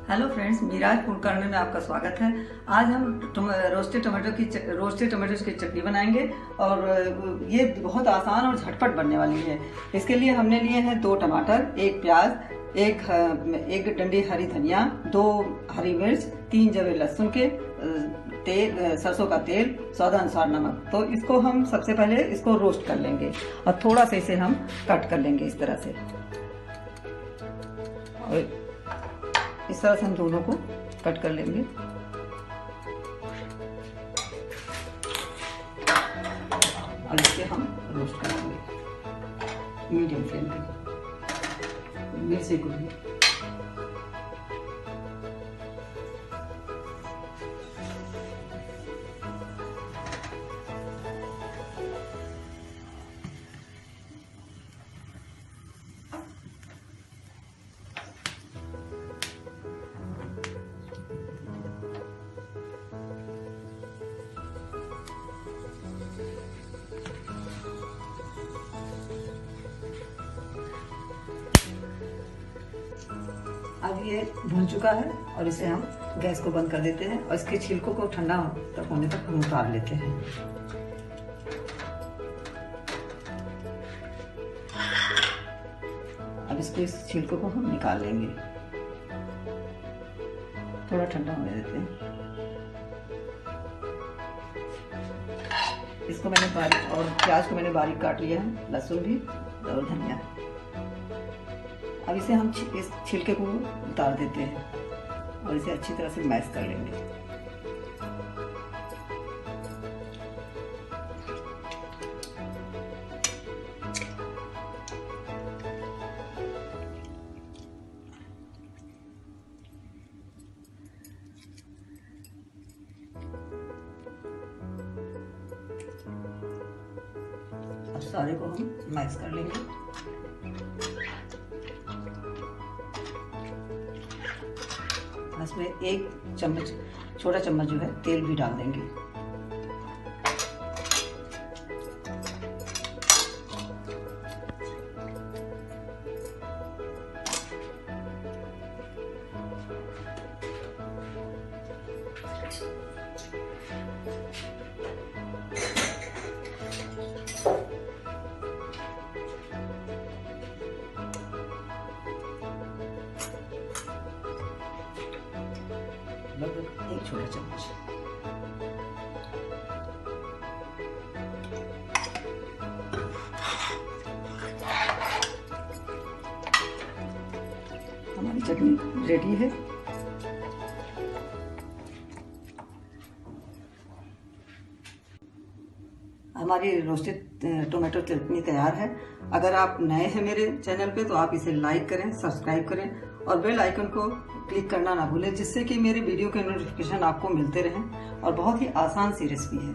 Hello friends, मीराज food corner में आपका स्वागत है। आज हम रोस्टेड टमाटो की चटनी बनाएंगे और ये बहुत आसान और झटपट बनने वाली है। इसके लिए हमने लिए हैं 2 टमाटर, 1 प्याज, एक डंडी हरी धनिया, 2 हरी मिर्च, 3 जवे लहसुन के, तेल, सरसों का तेल, स्वाद अनुसार नमक। तो इसको हम सबसे पहले इसको रोस्ट कर लेंगे और थोड़ा सा इसे हम कट कर लेंगे इस तरह से। और इस तरह से हम दोनों को कट कर लेंगे। और इसे हम रोस्ट करेंगे मीडियम फ्लेम पे, मिर्ची को भी। अब ये भुन चुका है और इसे हम गैस को बंद कर देते हैं और इसके छिलकों को ठंडा होने तक हम उतार लेते हैं। अब इस छिलकों को हम निकाल लेंगे, थोड़ा ठंडा होने देते हैं। इसको मैंने बारीक, और प्याज को मैंने बारीक काट लिया है, लहसुन भी और धनिया। अब इसे हम इस छिलके को उतार देते हैं और इसे अच्छी तरह से मैश कर लेंगे। अब सारे को हम मैश कर लेंगे। इसमें 1 चम्मच, छोटा चम्मच जो है तेल भी डाल देंगे। लगभग 1 छोटा चम्मच। हमारी चटनी रेडी है। हमारी रोस्टेड टोमेटो चटनी तैयार है। अगर आप नए हैं मेरे चैनल पे तो आप इसे लाइक करें, सब्सक्राइब करें और बेल आइकन को क्लिक करना ना भूलें, जिससे कि मेरे वीडियो के नोटिफिकेशन आपको मिलते रहें। और बहुत ही आसान सी रेसिपी है।